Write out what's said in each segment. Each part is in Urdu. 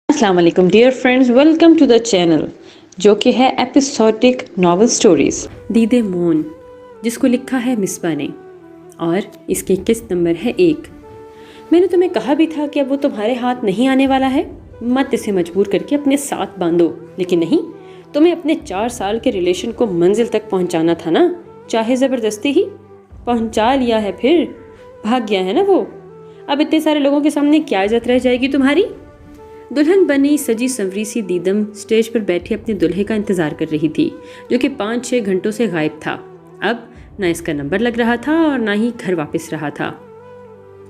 السلام علیکم dear friends, welcome to the channel جو کہ ہے ایپیسوڈک ناول سٹوریز دید مون، جس کو لکھا ہے مصباح نے، اور اس کی قسط نمبر ہے 1۔ میں نے تمہیں کہا بھی تھا کہ اب وہ تمہارے ہاتھ نہیں آنے والا ہے، مت اسے مجبور کر کے اپنے ساتھ باندھو، لیکن نہیں، تمہیں اپنے 4 سال کے ریلیشن کو منزل تک پہنچانا تھا نا، چاہے زبردستی ہی پہنچا لیا ہے، پھر بھاگ گیا ہے نا وہ، اب اتنے سارے لوگوں کے سامنے کیا عزت رہ جائے گی تمہاری؟ دلہن بنی سجی سنوری سی دیدم سٹیج پر بیٹھی اپنے دلہے کا انتظار کر رہی تھی، جو کہ 5-6 گھنٹوں سے غائب تھا۔ اب نہ اس کا نمبر لگ رہا تھا اور نہ ہی گھر واپس رہا تھا۔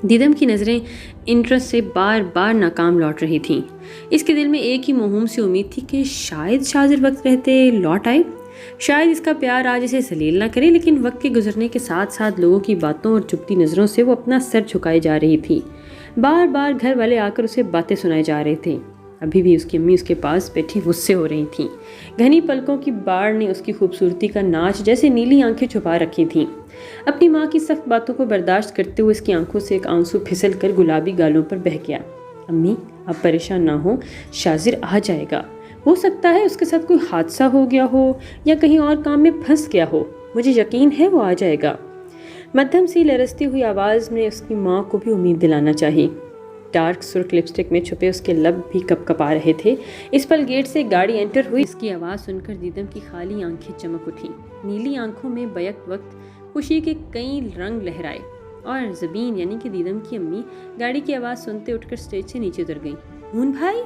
دیدم کی نظریں انٹرسٹ سے بار بار ناکام لوٹ رہی تھیں۔ اس کے دل میں ایک ہی موہوم سی امید تھی کہ شاید شاذر وقت رہتے لوٹ آئے، شاید اس کا پیار آج اسے ذلیل نہ کرے، لیکن وقت کے گزرنے کے ساتھ ساتھ لوگوں کی باتوں اور چپتی نظروں سے وہ اپنا سر جھکائے جا رہی تھی۔ بار بار گھر والے آ کر اسے باتیں سنائے جا رہے تھے۔ ابھی بھی اس کی امی اس کے پاس بیٹھی غصے ہو رہی تھیں۔ گھنی پلکوں کی باڑ نے اس کی خوبصورتی کا ناچ جیسے نیلی آنکھیں چھپا رکھی تھیں۔ اپنی ماں کی سخت باتوں کو برداشت کرتے ہوئے اس کی آنکھوں سے ایک آنسو پھسل کر گلابی گالوں پر بہہ گیا۔ امی، آپ پریشان نہ ہو، شاذر آ جائے گا، ہو سکتا ہے اس کے ساتھ کوئی حادثہ ہو گیا ہو یا کہیں اور کام میں پھنس گیا ہو، مجھے یقین ہے وہ آ جائے گا۔ مدھم سی لرزتی ہوئی آواز میں اس کی ماں کو بھی امید دلانا چاہی۔ ڈارک سرخ لپسٹک میں چھپے اس کے لب بھی کپ کپا رہے تھے۔ اس پل گیٹ سے گاڑی انٹر ہوئی۔ اس کی آواز سن کر دیدم کی خالی آنکھیں چمک اٹھی۔ نیلی آنکھوں میں بیک وقت خوشی کے کئی رنگ لہرائے، اور زبین یعنی کہ دیدم کی امی گاڑی کی آواز سنتے اٹھ کر سٹیج سے نیچے اتر گئی۔ مون بھائی!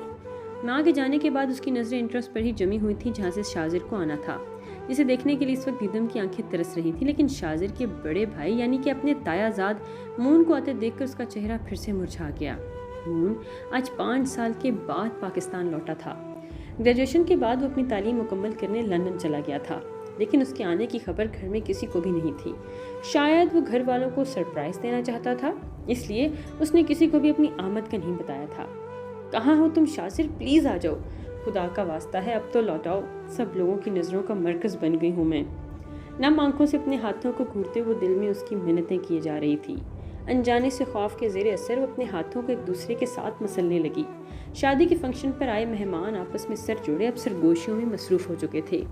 ماں کے جانے کے بعد اس کی نظریں انٹرسٹ پر ہی جمی ہوئی تھیں، جہاں سے شاذر کو آنا تھا، جسے دیکھنے کے لیے اس وقت دیدم کی آنکھیں ترس رہی تھیں، لیکن شاذر کے بڑے بھائی یعنی کہ اپنے تایا زاد مون کو آتے دیکھ کر اس کا چہرہ پھر سے مرجھا گیا۔ مون آج 5 سال کے بعد پاکستان لوٹا تھا۔ گریجویشن کے بعد وہ اپنی تعلیم مکمل کرنے لندن چلا گیا تھا، لیکن اس کے آنے کی خبر گھر میں کسی کو بھی نہیں تھی۔ شاید وہ گھر والوں کو سرپرائز دینا چاہتا تھا، اس لیے اس نے کسی کو بھی اپنی آمد کا نہیں بتایا تھا۔ کہاں ہو تم شاذر؟ پلیز آ جاؤ، خدا کا واسطہ ہے اب تو لوٹاؤ، سب لوگوں کی نظروں کا مرکز بن گئی ہوں میں۔ نم آنکھوں سے اپنے ہاتھوں کو گھورتے ہوئے دل میں اس کی منتیں کیے جا رہی تھی۔ انجانے سے خوف کے زیر اثر وہ اپنے ہاتھوں کو ایک دوسرے کے ساتھ مسلنے لگی۔ شادی کے فنکشن پر آئے مہمان آپس میں سر جوڑے اب سرگوشیوں میں مصروف ہو چکے تھے۔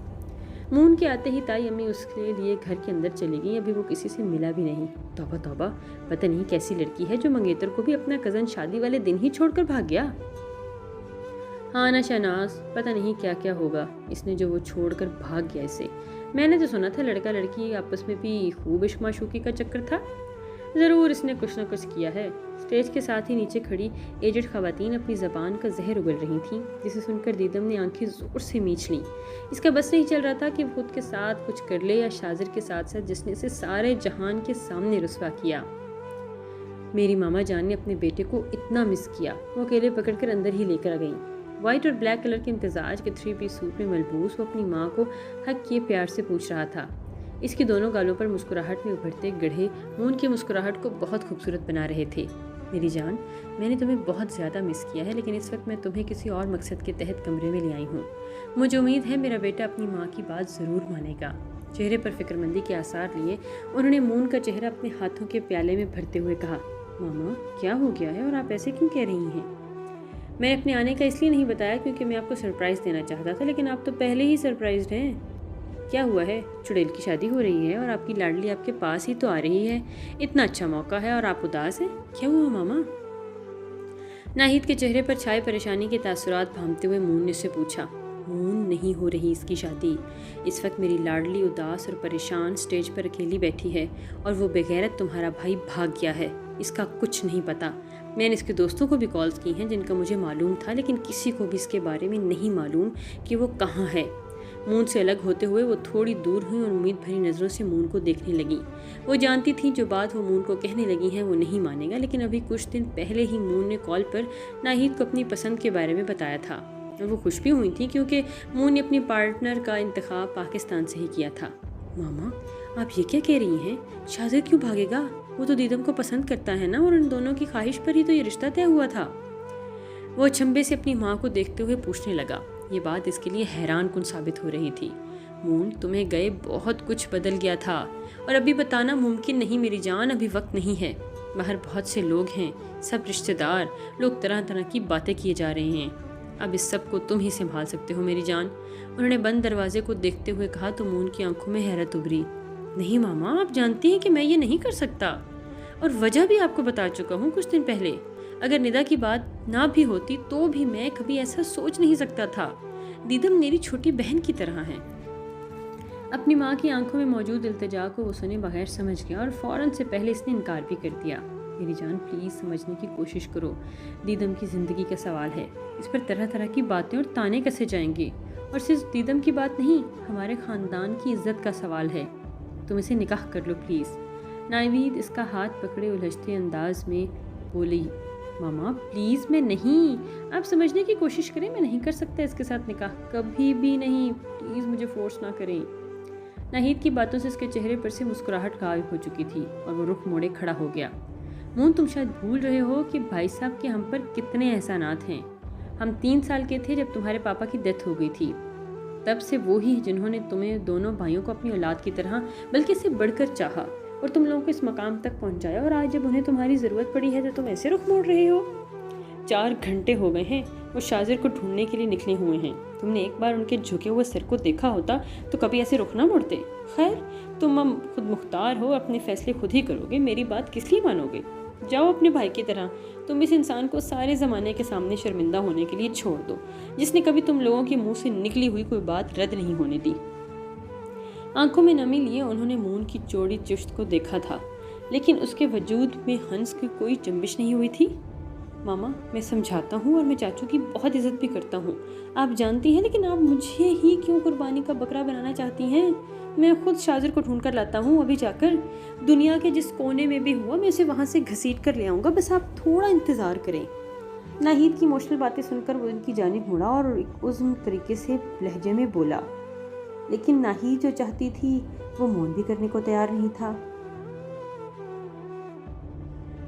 مون کے آتے ہی تائی امی اس کے لیے گھر کے اندر چلی گئی۔ ابھی وہ کسی سے ملا بھی نہیں۔ توبہ توبہ، پتہ نہیں کیسی لڑکی ہے جو منگیتر کو بھی اپنا کزن شادی والے دن ہی چھوڑ کر بھاگ گیا۔ ہاں نا شہناز، پتہ نہیں کیا کیا ہوگا اس نے جو وہ چھوڑ کر بھاگ گیا اسے۔ میں نے تو سنا تھا لڑکا لڑکی آپس میں بھی خوب عشق معشوقی کا چکر تھا۔ ضرور اس نے کچھ نہ کچھ کیا ہے۔ سٹیج کے ساتھ ہی نیچے کھڑی ایجڈ خواتین اپنی زبان کا زہر اگل رہی تھیں، جسے سن کر دیدم نے آنکھیں زور سے میچ لیں۔ اس کا بس نہیں چل رہا تھا کہ وہ خود کے ساتھ کچھ کر لے یا شاذر کے ساتھ ساتھ جس نے اسے سارے جہان کے سامنے رسوا کیا۔ میری ماما جان نے اپنے بیٹے کو اتنا مس کیا، وہ اکیلے پکڑ کر اندر ہی لے کر گئیں۔ وائٹ اور بلیک کلر کے امتزاج کے 3 پیس سوٹ میں ملبوس وہ اپنی ماں کو حق کیے پیار سے پوچھ رہا تھا۔ اس کی دونوں گالوں پر مسکراہٹ میں ابھرتے گڑھے مون کی مسکراہٹ کو بہت خوبصورت بنا رہے تھے۔ میری جان، میں نے تمہیں بہت زیادہ مس کیا ہے، لیکن اس وقت میں تمہیں کسی اور مقصد کے تحت کمرے میں لے آئی ہوں۔ مجھے امید ہے میرا بیٹا اپنی ماں کی بات ضرور مانے گا۔ چہرے پر فکر مندی کے آثار لیے انہوں نے مون کا چہرہ اپنے ہاتھوں کے پیالے میں بھرتے ہوئے کہا، ماما کیا ہو گیا ہے اور آپ ایسے کیوں کہہ رہی ہیں؟ میں نے اپنے آنے کا اس لیے نہیں بتایا کیونکہ میں آپ کو سرپرائز دینا چاہتا تھا، لیکن آپ تو پہلے ہی سرپرائزڈ ہیں۔ کیا ہوا ہے؟ چڑیل کی شادی ہو رہی ہے اور آپ کی لاڈلی آپ کے پاس ہی تو آ رہی ہے، اتنا اچھا موقع ہے اور آپ اداس ہیں، کیا ہوا ماما؟ ناہید کے چہرے پر چھائے پریشانی کے تاثرات بھانپتے ہوئے مون نے اس سے پوچھا۔ مون، نہیں ہو رہی اس کی شادی۔ اس وقت میری لاڈلی اداس اور پریشان سٹیج پر اکیلی بیٹھی ہے اور وہ بغیرت تمہارا بھائی بھاگ گیا ہے، اس کا کچھ نہیں پتا۔ میں نے اس کے دوستوں کو بھی کالز کی ہیں جن کا مجھے معلوم تھا، لیکن کسی کو بھی اس کے بارے میں نہیں معلوم کہ وہ کہاں ہے۔ مون سے الگ ہوتے ہوئے وہ تھوڑی دور ہوئی اور امید بھری نظروں سے مون کو دیکھنے لگی۔ وہ جانتی تھی جو بات وہ مون کو کہنے لگی ہیں وہ نہیں مانے گا، لیکن ابھی کچھ دن پہلے ہی مون نے کال پر ناہید کو اپنی پسند کے بارے میں بتایا تھا، اور وہ خوش بھی ہوئی تھی کیونکہ مون نے اپنی پارٹنر کا انتخاب پاکستان سے ہی کیا تھا۔ ماما، آپ یہ کیا کہہ رہی ہیں؟ شاذر کیوں بھاگے گا؟ وہ تو دیدم کو پسند کرتا ہے نا، اور ان دونوں کی خواہش پر ہی تو یہ رشتہ طے ہوا تھا۔ وہ اچنبھے سے اپنی ماں کو دیکھتے ہوئے پوچھنے لگا۔ یہ بات اس کے لیے حیران کن ثابت ہو رہی تھی۔ مون، تمہیں گئے بہت کچھ بدل گیا تھا، اور ابھی بتانا ممکن نہیں میری جان، ابھی وقت نہیں ہے۔ باہر بہت سے لوگ ہیں، سب رشتہ دار، لوگ طرح طرح کی باتیں کیے جا رہے ہیں۔ اب اس سب کو تم ہی سنبھال سکتے ہو میری جان، انہوں نے بند دروازے کو دیکھتے ہوئے کہا تو مون کی آنکھوں میں حیرت ابھری۔ نہیں ماما، آپ جانتی ہیں کہ میں یہ نہیں کر سکتا، اور وجہ بھی آپ کو بتا چکا ہوں کچھ دن پہلے۔ اگر ندا کی بات نہ بھی ہوتی تو بھی میں کبھی ایسا سوچ نہیں سکتا تھا۔ دیدم میری چھوٹی بہن کی طرح ہیں۔ اپنی ماں کی آنکھوں میں موجود التجا کو وہ سنے بغیر سمجھ گیا، اور فوراً سے پہلے اس نے انکار بھی کر دیا۔ میری جان پلیز سمجھنے کی کوشش کرو، دیدم کی زندگی کا سوال ہے، اس پر طرح طرح کی باتیں اور تانے کسے جائیں گے، اور صرف دیدم کی بات نہیں، ہمارے خاندان کی عزت کا سوال ہے۔ تم اسے نکاح کر لو پلیز۔ ناوید اس کا ہاتھ پکڑے الجھتے انداز میں بولی، ماما پلیز میں نہیں، آپ سمجھنے کی کوشش کریں، میں نہیں کر سکتا اس کے ساتھ نکاح، کبھی بھی نہیں، پلیز مجھے فورس نہ کریں۔ ناہید کی باتوں سے اس کے چہرے پر سے مسکراہٹ غائب ہو چکی تھی اور وہ رخ موڑے کھڑا ہو گیا۔ مون تم شاید بھول رہے ہو کہ بھائی صاحب کے ہم پر کتنے احسانات ہیں۔ ہم 3 سال کے تھے جب تمہارے پاپا کی ڈیتھ ہو گئی تھی، تب سے وہی جنہوں نے تمہیں دونوں بھائیوں کو اپنی اولاد کی طرح بلکہ اس سے بڑھ کر چاہا اور تم لوگوں کو اس مقام تک پہنچایا، اور آج جب انہیں تمہاری ضرورت پڑی ہے تو تم ایسے رخ موڑ رہے ہو۔ 4 گھنٹے ہو گئے ہیں وہ شاذر کو ڈھونڈنے کے لیے نکلے ہوئے ہیں، تم نے ایک بار ان کے جھکے ہوئے سر کو دیکھا ہوتا تو کبھی ایسے رخ نہ موڑتے۔ خیر تم اب خود مختار ہو، اپنے فیصلے خود ہی کرو گے، میری بات کس لیے مانو گے؟ جاؤ اپنے بھائی کی طرح، تم اس انسان کو سارے زمانے کے سامنے شرمندہ ہونے کے لیے چھوڑ دو، جس نے کبھی تم لوگوں کے منہ سے نکلی ہوئی کوئی بات رد نہیں ہونے دی۔ آنکھوں میں نمی لیے انہوں نے مون کی چوڑی چشت کو دیکھا تھا، لیکن اس کے وجود میں ہنس کی کوئی جنبش نہیں ہوئی تھی۔ ماما میں سمجھاتا ہوں اور میں چاچو کی بہت عزت بھی کرتا ہوں، آپ جانتی ہیں، لیکن آپ مجھے ہی کیوں قربانی کا بکرا بنانا چاہتی ہیں؟ میں خود شاذر کو ڈھونڈ کر لاتا ہوں، ابھی جا کر، دنیا کے جس کونے میں بھی ہوا میں اسے وہاں سے گھسیٹ کر لے آؤں گا، بس آپ تھوڑا انتظار کریں۔ ناہید کی مشکل باتیں سن کر وہ ان کی جانب مڑا اور ایک عزم طریقے سے لہجے میں بولا، لیکن ناہید جو چاہتی تھی وہ مون بھی کرنے کو تیار نہیں تھا۔